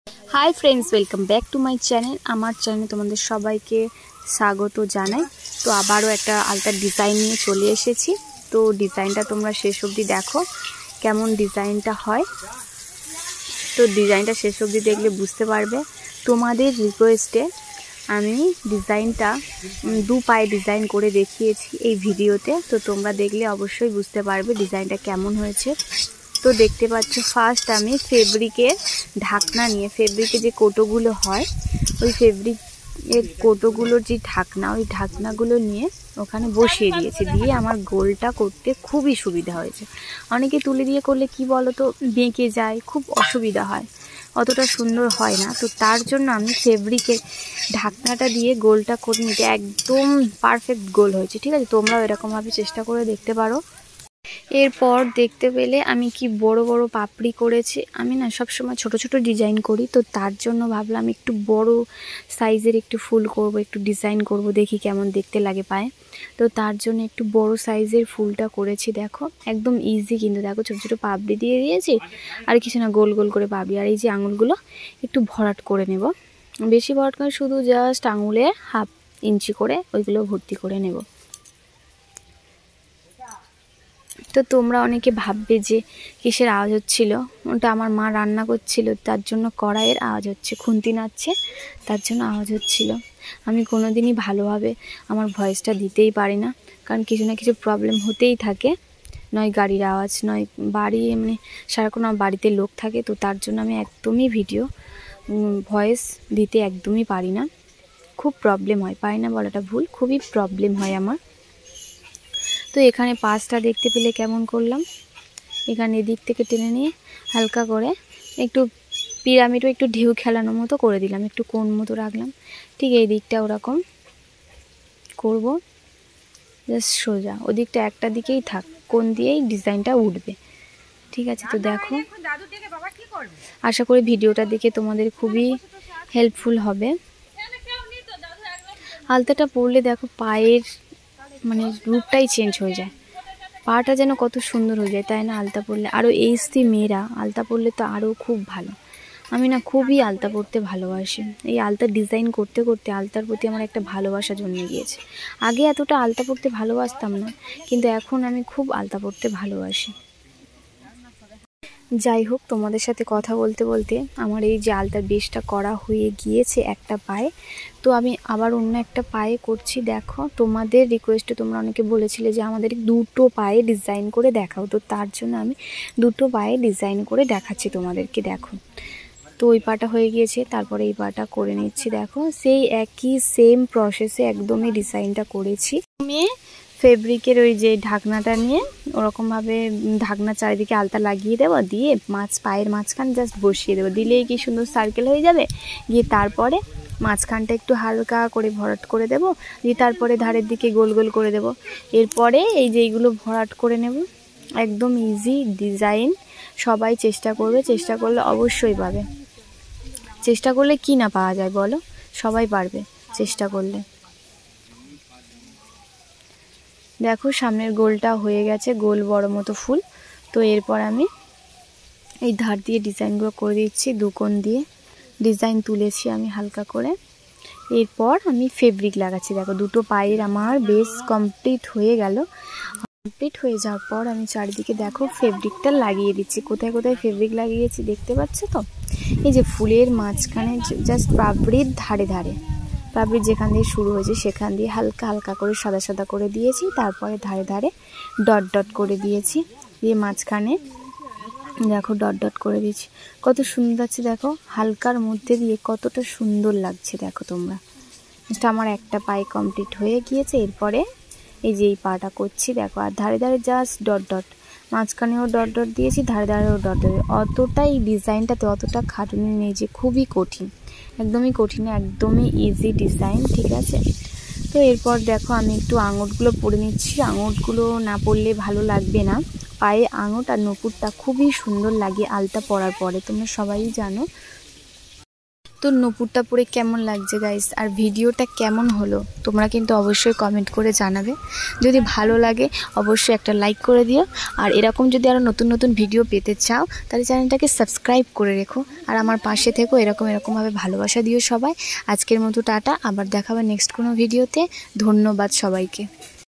High friends welcome back to my channel आमार channel तुम्हारे सबाइके स्वागत जानाई। तो आबारो एक आलता डिजाइन निये चले एसेछि। तो डिजाइनटा तोमरा शेष अब्दि देखो केमन डिजाइनटा हय। तो डिजाइनटा शेष अब्दि देखले बुझते पारबे। तोमादेर रिक्वेस्टे आमी डिजाइनटा दु पाये डिजाइन करे देखिएछि एई भिडियोते। तो तोमरा देखले अवश्यई बुझते पारबे डिजाइनटा केमन हयेछे। तो देखते पाচ্ছ फार्स्ट आमी फेब्रिकेर ढाकना निये फेब्रिके जे कोटोगुलो हय ओई फेब्रिकेर कोटोगुलोर जे ढाकना ओई ढाकनागुलो निये ओखाने बसिए दिएछि। दिए आमार गोलटा करते खूबই सुविधा हयेছে। अनेके तुले दिए करले कि बोलो तो बेঁকে যায়, खूब असुविधा हय, অতটা সুন্দর হয় না। তো তার জন্য আমি ফেব্রিকের ঢাকনাটা দিয়ে গোলটা করে নিতে একদম পারফেক্ট গোল হয়েছে। ঠিক আছে, তোমরাও এরকমভাবে চেষ্টা করে দেখতে পারো। এরপর দেখতে পেলে আমি কি বড় বড় পাপড়ি করেছি। আমি না সব সময় ছোট ছোট ডিজাইন করি, তো তার জন্য ভাবলাম একটু বড় সাইজের একটু ফুল করব, একটু ডিজাইন করব, দেখি কেমন দেখতে লাগে পায়ে। তো তার জন্য একটু বড় সাইজের ফুলটা করেছি। দেখো একদম ইজি, কিন্তু দেখো ছোট ছোট পাপড়ি দিয়ে দিয়েছি, আর কিছু না, গোল গোল করে পাপড়ি। আর এই যে আঙুলগুলো একটু ভরাট করে নেব, বেশি ভরাট করে শুধু জাস্ট আঙুলে 1/2 ইঞ্চি করে ওইগুলো ভর্তি করে নেব। তো তোমরা অনেকে ভাববে যে কিসের আওয়াজ হচ্ছিল, ওটা আমার মা রান্না করছিল, তার জন্য কড়াইয়ের আওয়াজ হচ্ছে, খুন্তি নাড়ছে, তার জন্য আওয়াজ হচ্ছিল। আমি কোনোদিনই ভালোভাবে আমার ভয়েসটা দিতেই পারি না, কারণ কিছু না কিছু প্রবলেম হতেই থাকে, নয় গাড়ির আওয়াজ, নয় বাড়ি, এমনি সারাক্ষণ আমার বাড়িতে লোক থাকে। তো তার জন্য আমি একদমই ভিডিও ভয়েস দিতে একদমই পারি না, খুব প্রবলেম হয়, পারি না বলাটা ভুল, খুবই প্রবলেম হয় আমার। তো এখানে পাঁচটা দেখতে পেলে কেমন করলাম, এখানে এদিক থেকে টেনে নিয়ে হালকা করে একটু পিরামিডও একটু ঢেউ খেলানোর মতো করে দিলাম, একটু কোণ মতো রাখলাম। ঠিক এই দিকটা ওরকম করব, জাস্ট সোজা ওদিকটা একটা দিকেই থাক, কোণ দিয়েই ডিজাইনটা উঠবে। ঠিক আছে, তো দেখো আশা করি ভিডিওটা দেখে তোমাদের খুবই হেল্পফুল হবে। আলতাটা পরলে দেখো পায়ের মানে রূপটাই চেঞ্জ হয়ে যায়, পাটা যেন কত সুন্দর হয়ে যায়, তাই না? আলতা পরলে আরও এইচডি মেয়েরা আলতা পরলে তো আরও খুব ভালো। আমি না খুবই আলতা পরতে ভালোবাসি, এই আলতা ডিজাইন করতে করতে আলতার প্রতি আমার একটা ভালোবাসা জন্মে গিয়েছে। আগে এতটা আলতা পরতে ভালোবাসতাম না, কিন্তু এখন আমি খুব আলতা পরতে ভালোবাসি। যাই হোক, তোমাদের সাথে কথা বলতে বলতে আমার এই যে আলতার বেশটা করা হয়ে গিয়েছে একটা পায়ে, তো আমি আবার অন্য একটা পায়ে করছি। দেখো তোমাদের রিকোয়েস্টে তোমরা অনেকে বলেছিলে যে আমাদের দুটো পায়ে ডিজাইন করে দেখাও, তো তার জন্য আমি দুটো পায়ে ডিজাইন করে দেখাচ্ছি তোমাদেরকে। দেখো, তো ওই পাটা হয়ে গিয়েছে, তারপরে এই পাটা করে নিচ্ছি। দেখো সেই একই সেম প্রসেসে একদমই ডিজাইনটা করেছি। আমি ফেব্রিকের ওই যে ঢাকনাটা নিয়ে ওরকমভাবে ঢাকনা চারিদিকে আলতা লাগিয়ে দেবো, দিয়ে পায়ের মাঝখান জাস্ট বসিয়ে দেবো, দিলেই কি সুন্দর সার্কেল হয়ে যাবে। গিয়ে তারপরে মাঝখানটা একটু হালকা করে ভরাট করে দেব, দিয়ে তারপরে ধারের দিকে গোল গোল করে দেব। এরপরে এই যে এইগুলো ভরাট করে নেব। একদম ইজি ডিজাইন, সবাই চেষ্টা করবে, চেষ্টা করলে অবশ্যই পাবে। চেষ্টা করলে কি না পাওয়া যায় বলো, সবাই পারবে চেষ্টা করলে। দেখো সামনের গোলটা হয়ে গেছে, গোল বড় মতো ফুল। তো এরপর আমি এই ধার দিয়ে ডিজাইনগুলো করে দিচ্ছি, দুকোণ দিয়ে ডিজাইন তুলেছি আমি হালকা করে। এরপর আমি ফেব্রিক লাগাচ্ছি। দেখো দুটো পায়ের আমার বেস কমপ্লিট হয়ে গেল। কমপ্লিট হয়ে যাওয়ার পর আমি চারিদিকে দেখো ফেব্রিকটা লাগিয়ে দিচ্ছি। কোথায় কোথায় ফেব্রিক লাগিয়েছি দেখতে পাচ্ছ তো? এই যে ফুলের মাঝখানে জাস্ট পাপড়ির ধারে ধারে, পাপড়ি যেখান দিয়ে শুরু হয়েছে সেখান দিয়ে হালকা হালকা করে সাদা সাদা করে দিয়েছি। তারপরে ধারে ধারে ডট ডট করে দিয়েছি, দিয়ে মাঝখানে দেখো ডট ডট করে দিয়েছি। কত সুন্দর লাগছে দেখো, হালকার মধ্যে দিয়ে কতটা সুন্দর লাগছে দেখো তোমরা। আমার একটা পায়ে কমপ্লিট হয়ে গিয়েছে। এরপরে এই যে এই পাটা করছি দেখো, আর ধারে ধারে জাস্ট ডট ডট, মাঝখানেও ডট ডট দিয়েছি, ধারে ধারেও ডট ডট। অতটাই ডিজাইনটাতে অতটা খাটুনি নেই যে খুবই কঠিন, একদমই কঠিন, একদমই ইজি ডিজাইন। ঠিক আছে, তো এরপর দেখো আমি একটু আঙুরগুলো পরে নিচ্ছি। আঙুরগুলো না পরলে ভালো লাগবে না, পায়ে আঙুর আর নপুরটা খুবই সুন্দর লাগে আলতা পরার পরে, তোমরা সবাই জানো। তো নূপুরটা পরে কেমন লাগছে গাইস, আর ভিডিওটা কেমন হলো তোমরা কিন্তু অবশ্যই কমেন্ট করে জানাবে। যদি ভালো লাগে অবশ্যই একটা লাইক করে দিও, আর এরকম যদি আরও নতুন নতুন ভিডিও পেতে চাও তাহলে চ্যানেলটাকে সাবস্ক্রাইব করে রেখো, আর আমার পাশে থেকো, এরকমভাবে ভালোবাসা দিও সবাই। আজকের মতো টাটা, আবার দেখাবে নেক্সট কোনো ভিডিওতে। ধন্যবাদ সবাইকে।